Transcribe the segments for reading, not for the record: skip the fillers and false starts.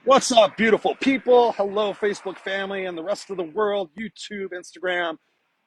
What's up, beautiful people? Hello, Facebook family and the rest of the world, YouTube, Instagram,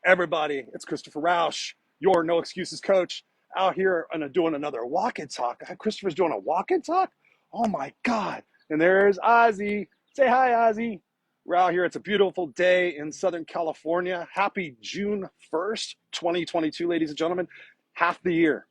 everybody. It's Christopher Rausch, your No Excuses coach, out here and doing another walk and talk. Christopher's doing a walk and talk? Oh my God. And there's Ozzy. Say hi, Ozzy. We're out here. It's a beautiful day in Southern California. Happy June 1st, 2022, ladies and gentlemen. Half the year.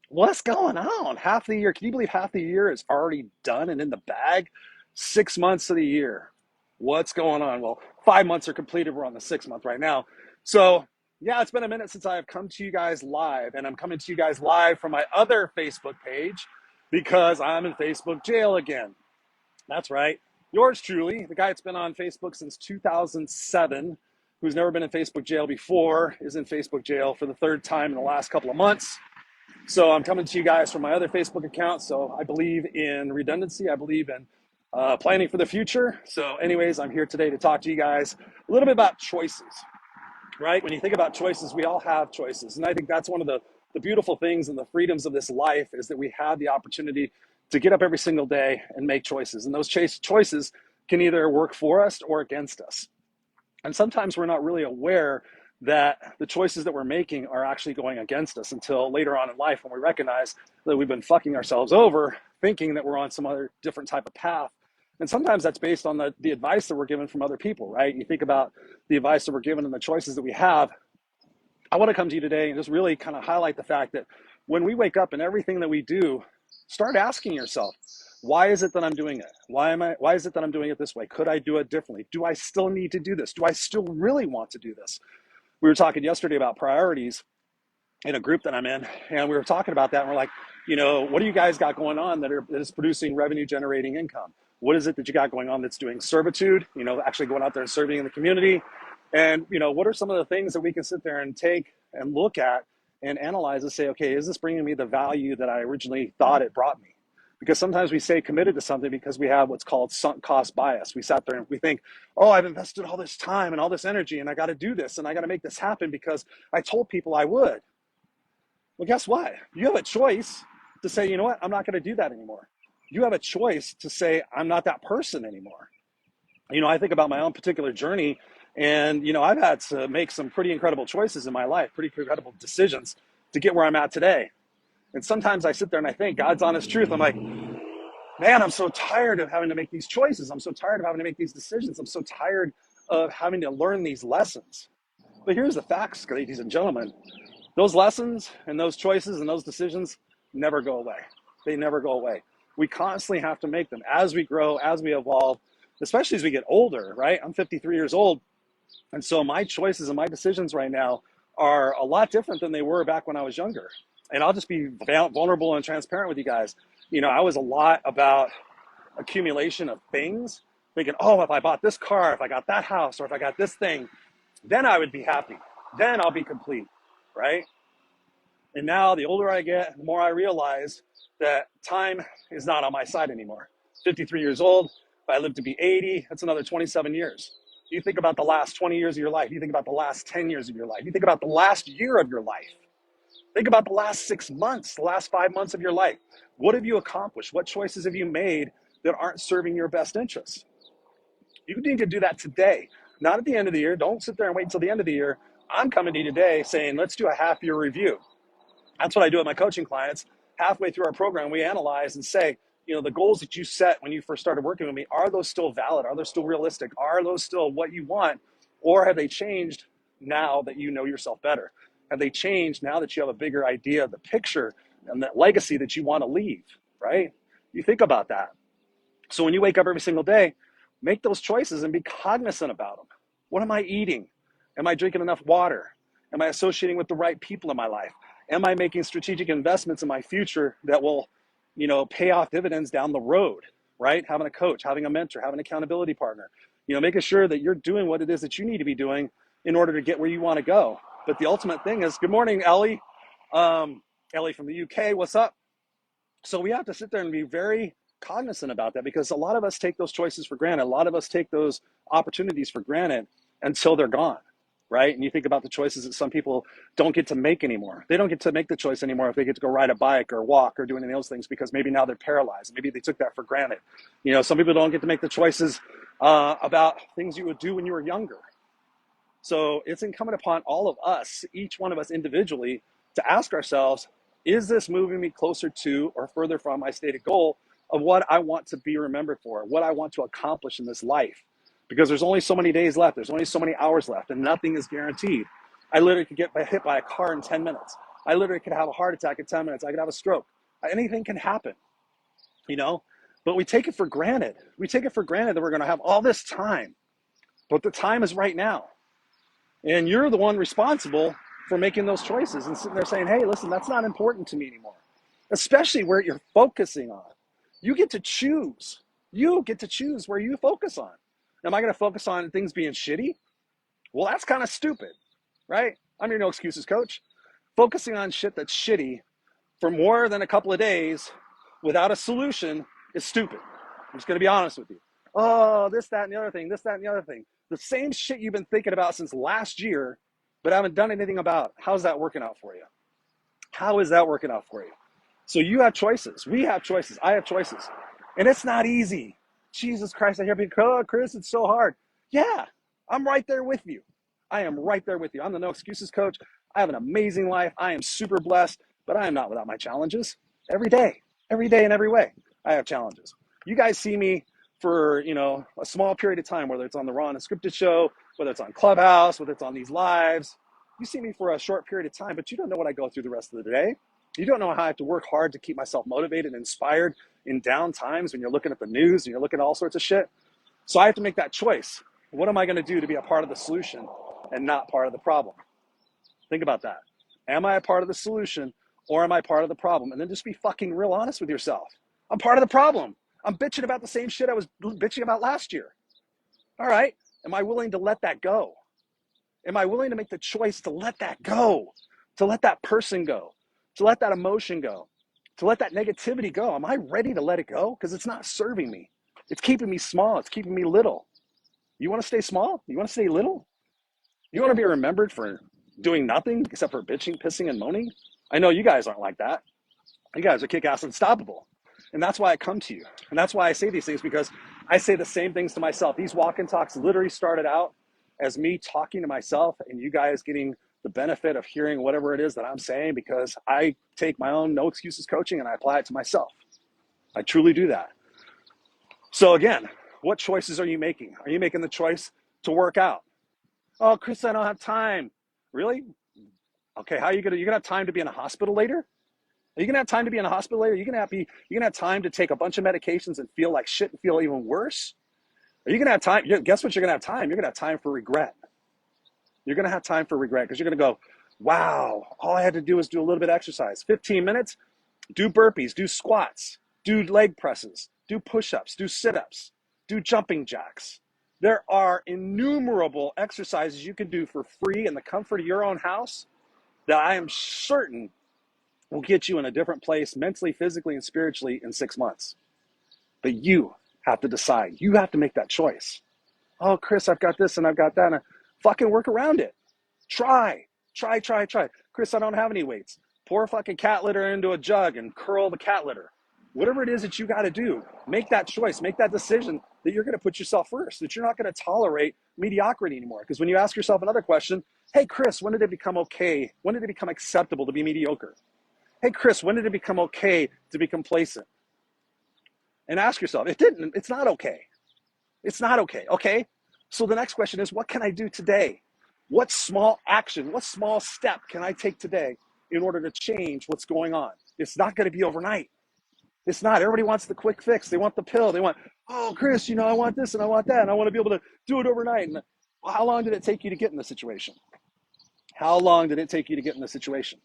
What's going on? Half the year. Can you believe half the year is already done and in the bag? 6 months of the year. What's going on? Well, 5 months are completed. We're on the 6th month right now. So, yeah, it's been a minute since I have come to you guys live, and I'm coming to you guys live from my other Facebook page because I'm in Facebook jail again. That's right. Yours truly, the guy that's been on Facebook since 2007, who's never been in Facebook jail before, is in Facebook jail for the third time in the last couple of months. So I'm coming to you guys from my other Facebook account. So I believe in redundancy. I believe in planning for the future. So anyways, I'm here today to talk to you guys a little bit about choices, right? When you think about choices, we all have choices. And I think that's one of the beautiful things and the freedoms of this life is that we have the opportunity to get up every single day and make choices. And those choices can either work for us or against us. And sometimes we're not really aware that the choices that we're making are actually going against us until later on in life when we recognize that we've been fucking ourselves over thinking that we're on some other different type of path. And sometimes that's based on the advice that we're given from other people, right? You think about the advice that we're given and the choices that we have. I want to come to you today and just really kind of highlight the fact that when we wake up and everything that we do, start asking yourself, why is it that I'm doing it? Why is it that I'm doing it this way? Could I do it differently? Do I still need to do this? Do I still really want to do this? We were talking yesterday about priorities in a group that I'm in, and we were talking about that, and we're like, what do you guys got going on that is producing revenue generating income? What is it that you got going on that's doing servitude, actually going out there and serving in the community? And, what are some of the things that we can sit there and take and look at and analyze and say, okay, is this bringing me the value that I originally thought it brought me? Because sometimes we say committed to something because we have what's called sunk cost bias. We sat there and we think, oh, I've invested all this time and all this energy and I got to do this and I got to make this happen because I told people I would. Well, guess what? You have a choice to say, you know what? I'm not going to do that anymore. You have a choice to say, I'm not that person anymore. I think about my own particular journey and, I've had to make some pretty incredible choices in my life, pretty incredible decisions to get where I'm at today. And sometimes I sit there and I think, God's honest truth. I'm like, man, I'm so tired of having to make these choices. I'm so tired of having to make these decisions. I'm so tired of having to learn these lessons. But here's the facts, ladies and gentlemen. Those lessons and those choices and those decisions never go away. They never go away. We constantly have to make them as we grow, as we evolve, especially as we get older, right? I'm 53 years old. And so my choices and my decisions right now are a lot different than they were back when I was younger. And I'll just be vulnerable and transparent with you guys. I was a lot about accumulation of things, thinking, oh, if I bought this car, if I got that house, or if I got this thing, then I would be happy. Then I'll be complete, right? And now the older I get, the more I realize that time is not on my side anymore. 53 years old, if I live to be 80, that's another 27 years. You think about the last 20 years of your life. You think about the last 10 years of your life. You think about the last year of your life. Think about the last 6 months, the last 5 months of your life. What have you accomplished? What choices have you made that aren't serving your best interests? You need to do that today, not at the end of the year. Don't sit there and wait until the end of the year. I'm coming to you today saying, let's do a half-year review. That's what I do with my coaching clients. Halfway through our program, we analyze and say, the goals that you set when you first started working with me, are those still valid? Are those still realistic? Are those still what you want? Or have they changed now that you know yourself better? Have they changed now that you have a bigger idea of the picture and that legacy that you want to leave, right? You think about that. So when you wake up every single day, make those choices and be cognizant about them. What am I eating? Am I drinking enough water? Am I associating with the right people in my life? Am I making strategic investments in my future that will, pay off dividends down the road, right? Having a coach, having a mentor, having an accountability partner, making sure that you're doing what it is that you need to be doing in order to get where you want to go. But the ultimate thing is, good morning, Ellie. Ellie from the UK, what's up? So we have to sit there and be very cognizant about that because a lot of us take those choices for granted. A lot of us take those opportunities for granted until they're gone. right? And you think about the choices that some people don't get to make anymore. They don't get to make the choice anymore if they get to go ride a bike or walk or do any of those things, because maybe now they're paralyzed. Maybe they took that for granted. You know, some people don't get to make the choices about things you would do when you were younger. So it's incumbent upon all of us, each one of us individually, to ask ourselves, is this moving me closer to or further from my stated goal of what I want to be remembered for, what I want to accomplish in this life? Because there's only so many days left, there's only so many hours left, and nothing is guaranteed. I literally could get hit by a car in 10 minutes. I literally could have a heart attack in 10 minutes. I could have a stroke. Anything can happen, you know? But we take it for granted. We take it for granted that we're going to have all this time. But the time is right now. And you're the one responsible for making those choices and sitting there saying, hey, listen, that's not important to me anymore. Especially where you're focusing on. You get to choose. You get to choose where you focus on. Am I going to focus on things being shitty? Well, that's kind of stupid, right? I'm your No Excuses coach. Focusing on shit that's shitty for more than a couple of days without a solution is stupid. I'm just going to be honest with you. Oh, this, that, and the other thing, this, that, and the other thing. The same shit you've been thinking about since last year, but haven't done anything about. How's that working out for you? How is that working out for you? So you have choices. We have choices. I have choices. And it's not easy. Jesus Christ, I hear people, oh, Chris, it's so hard. Yeah, I'm right there with you. I am right there with you. I'm the No Excuses coach. I have an amazing life. I am super blessed, but I am not without my challenges. Every day in every way, I have challenges. You guys see me for, you know, a small period of time, whether it's on the Raw Unscripted show, whether it's on Clubhouse, whether it's on these lives. You see me for a short period of time, but you don't know what I go through the rest of the day. You don't know how I have to work hard to keep myself motivated and inspired in down times when you're looking at the news and you're looking at all sorts of shit. So I have to make that choice. What am I going to do to be a part of the solution and not part of the problem? Think about that. Am I a part of the solution or am I part of the problem? And then just be fucking real honest with yourself. I'm part of the problem. I'm bitching about the same shit I was bitching about last year. All right. Am I willing to let that go? Am I willing to make the choice to let that go? To let that person go? To let that emotion go? To let that negativity go? Am I ready to let it go? Because it's not serving me. It's keeping me small. It's keeping me little. You want to stay small? You want to stay little? You want to be remembered for doing nothing except for bitching, pissing, and moaning? I know you guys aren't like that. You guys are kick-ass unstoppable. And that's why I come to you. And that's why I say these things, because I say the same things to myself. These walk-in talks literally started out as me talking to myself and you guys getting the benefit of hearing whatever it is that I'm saying, because I take my own No Excuses coaching and I apply it to myself. I truly do that. So again, what choices are you making? Are you making the choice to work out? Oh, Chris, I don't have time. Really? Okay, how are you gonna have time to be in a hospital later? Are you gonna have time to be in a hospital later? Are you gonna have time to take a bunch of medications and feel like shit and feel even worse? Are you gonna have time? Guess what? You're gonna have time. You're gonna have time for regret. You're gonna have time for regret because you're gonna go, wow, all I had to do was do a little bit of exercise. 15 minutes, do burpees, do squats, do leg presses, do push-ups, do sit-ups, do jumping jacks. There are innumerable exercises you can do for free in the comfort of your own house that I am certain will get you in a different place mentally, physically, and spiritually in 6 months. But you have to decide. You have to make that choice. Oh, Chris, I've got this and I've got that. And I fucking work around it. Try. Chris, I don't have any weights. Pour fucking cat litter into a jug and curl the cat litter. Whatever it is that you got to do, make that choice, make that decision that you're going to put yourself first, that you're not going to tolerate mediocrity anymore. Because when you ask yourself another question, hey, Chris, when did it become okay? When did it become acceptable to be mediocre? Hey, Chris, when did it become okay to be complacent? And ask yourself, it's not okay. It's not okay, okay? So the next question is, what can I do today? What small action, what small step can I take today in order to change what's going on? It's not going to be overnight. It's not. Everybody wants the quick fix. They want the pill. They want, oh, Chris, I want this and I want that, and I want to be able to do it overnight. And well, how long did it take you to get in the situation? How long did it take you to get in the situation?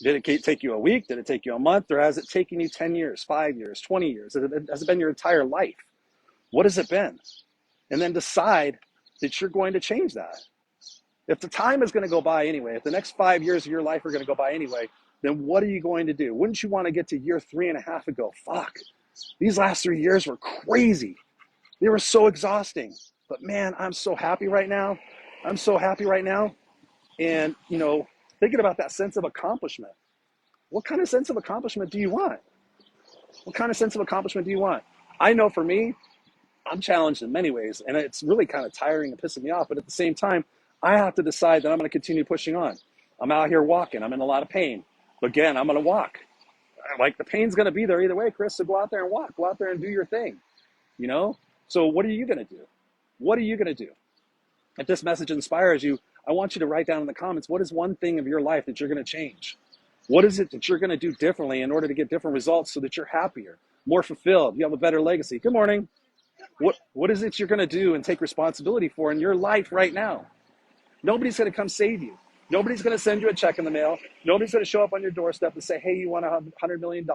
Did it take you a week? Did it take you a month? Or has it taken you 10 years, 5 years, 20 years? Has it been your entire life? What has it been? And then decide that you're going to change that. If the time is going to go by anyway, if the next 5 years of your life are going to go by anyway, then what are you going to do? Wouldn't you want to get to year 3.5 and go, fuck, these last 3 years were crazy. They were so exhausting. But man, I'm so happy right now. I'm so happy right now. And, thinking about that sense of accomplishment. What kind of sense of accomplishment do you want? What kind of sense of accomplishment do you want? I know for me, I'm challenged in many ways, and it's really kind of tiring and pissing me off. But at the same time, I have to decide that I'm going to continue pushing on. I'm out here walking. I'm in a lot of pain. But again, I'm going to walk. Like, the pain's going to be there either way, Chris. So go out there and walk. Go out there and do your thing. So what are you going to do? What are you going to do? If this message inspires you, I want you to write down in the comments, what is one thing of your life that you're going to change? What is it that you're going to do differently in order to get different results so that you're happier, more fulfilled, you have a better legacy? Good morning. What is it you're going to do and take responsibility for in your life right now? Nobody's going to come save you. Nobody's going to send you a check in the mail. Nobody's going to show up on your doorstep and say, hey, you want $100 million.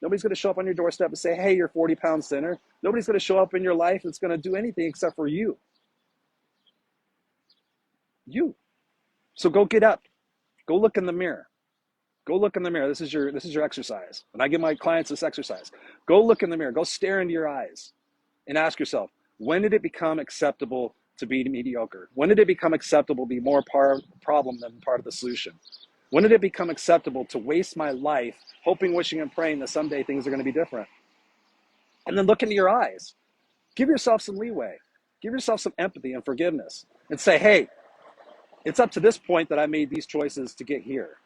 Nobody's going to show up on your doorstep and say, hey, you're 40 pounds thinner. Nobody's going to show up in your life that's going to do anything except for you. You. So go get up. Go look in the mirror. Go look in the mirror. This is your exercise. And I give my clients this exercise. Go look in the mirror. Go stare into your eyes and ask yourself, when did it become acceptable to be mediocre? When did it become acceptable to be more part of the problem than part of the solution? When did it become acceptable to waste my life hoping, wishing, and praying that someday things are going to be different? And then look into your eyes. Give yourself some leeway. Give yourself some empathy and forgiveness and say, hey, it's up to this point that I made these choices to get here.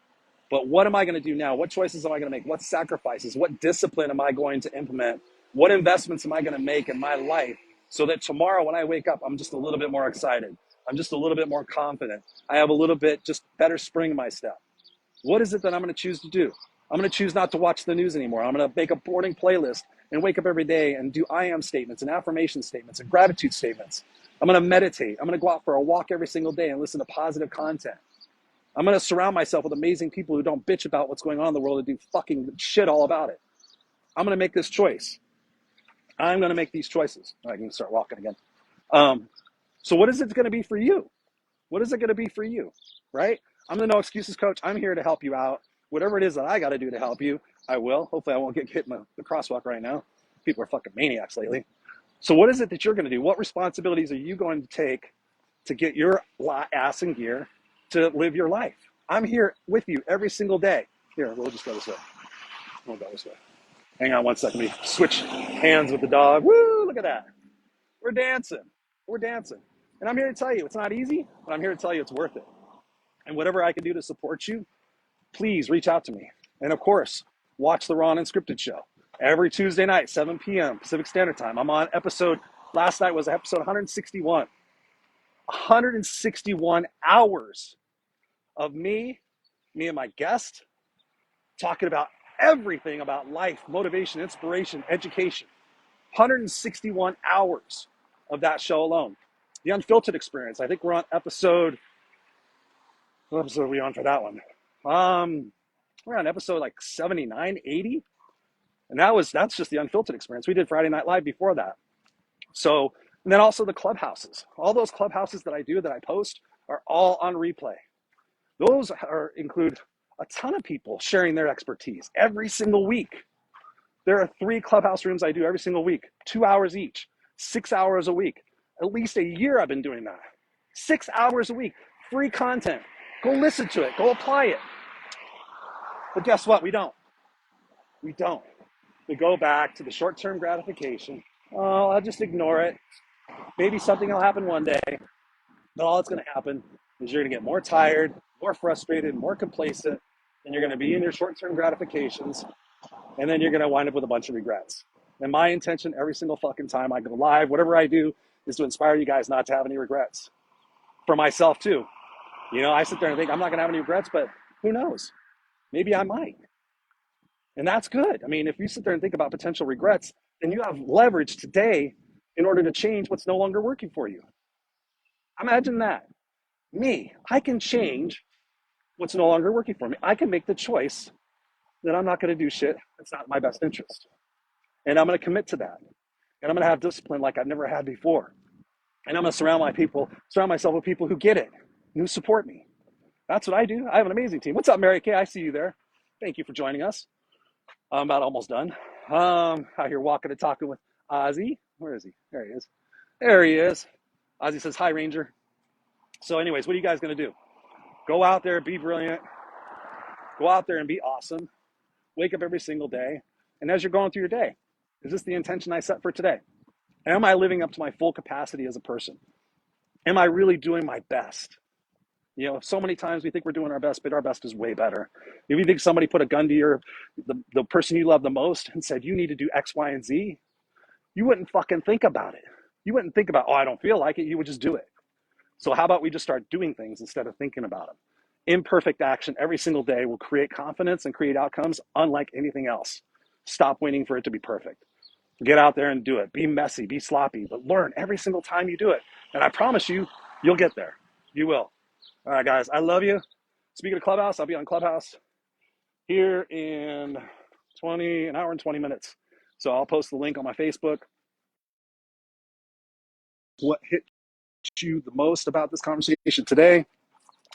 But what am I going to do now? What choices am I going to make? What sacrifices? What discipline am I going to implement? What investments am I going to make in my life so that tomorrow when I wake up, I'm just a little bit more excited. I'm just a little bit more confident. I have a little bit just better spring in my step. What is it that I'm going to choose to do? I'm going to choose not to watch the news anymore. I'm going to make a boarding playlist and wake up every day and do I am statements and affirmation statements and gratitude statements. I'm going to meditate. I'm going to go out for a walk every single day and listen to positive content. I'm going to surround myself with amazing people who don't bitch about what's going on in the world and do fucking shit all about it. I'm going to make this choice. I'm going to make these choices. I can start walking again. So what is it going to be for you? What is it going to be for you, right? I'm the No Excuses Coach. I'm here to help you out. Whatever it is that I got to do to help you, I will. Hopefully I won't get hit in the crosswalk right now. People are fucking maniacs lately. So what is it that you're going to do? What responsibilities are you going to take to get your ass in gear to live your life? I'm here with you every single day. Here, we'll just go this way. We'll go this way. Hang on one second. We switch hands with the dog. Woo, look at that. We're dancing. We're dancing. And I'm here to tell you, it's not easy, but I'm here to tell you it's worth it. And whatever I can do to support you, please reach out to me. And of course, watch the Raw and Unscripted show. Every Tuesday night, 7 p.m. Pacific Standard Time. I'm on last night was episode 161. 161 hours of me and my guest talking about everything about life, motivation, inspiration, education. 161 hours of that show alone. The Unfiltered Experience. I think we're on what episode are we on for that one? We're on episode like 79, 80. And that's just the Unfiltered Experience. We did Friday Night Live before that. So, and then also the clubhouses. All those clubhouses that I do, that I post, are all on replay. Those include a ton of people sharing their expertise every single week. There are 3 clubhouse rooms I do every single week, 2 hours each, 6 hours a week. At least a year I've been doing that. 6 hours a week, free content. Go listen to it, go apply it. But guess what? We don't. We go back to the short-term gratification. Oh, I'll just ignore it. Maybe something will happen one day. But all that's going to happen is you're going to get more tired, more frustrated, more complacent, and you're going to be in your short-term gratifications, and then you're going to wind up with a bunch of regrets. And my intention every single fucking time I go live, whatever I do, is to inspire you guys not to have any regrets. For myself too. I sit there and think I'm not going to have any regrets, but who knows? Maybe I might. And that's good. I mean, if you sit there and think about potential regrets, then you have leverage today in order to change what's no longer working for you. Imagine that. I can change what's no longer working for me. I can make the choice that I'm not going to do shit that's not in my best interest. And I'm going to commit to that. And I'm going to have discipline like I've never had before. And I'm going to surround myself with people who get it, who support me. That's what I do. I have an amazing team. What's up, Mary Kay? I see you there. Thank you for joining us. I'm about almost done. Out here walking and talking with Ozzy. Where is he? There he is. There he is. Ozzy says, hi, Ranger. So anyways, what are you guys going to do? Go out there, be brilliant. Go out there and be awesome. Wake up every single day. And as you're going through your day, is this the intention I set for today? Am I living up to my full capacity as a person? Am I really doing my best? You know, so many times we think we're doing our best, but our best is way better. If you think somebody put a gun to the person you love the most and said, you need to do X, Y, and Z, you wouldn't fucking think about it. You wouldn't think about, oh, I don't feel like it. You would just do it. So how about we just start doing things instead of thinking about them? Imperfect action every single day will create confidence and create outcomes unlike anything else. Stop waiting for it to be perfect. Get out there and do it. Be messy, be sloppy, but learn every single time you do it. And I promise you, you'll get there. You will. All right, guys, I love you. Speaking of Clubhouse, I'll be on Clubhouse here in an hour and 20 minutes. So I'll post the link on my Facebook. What hit you the most about this conversation today?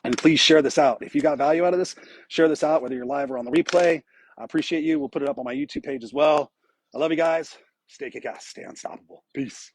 And please share this out. If you got value out of this, share this out, whether you're live or on the replay. I appreciate you. We'll put it up on my YouTube page as well. I love you guys. Stay kick-ass. Stay unstoppable. Peace.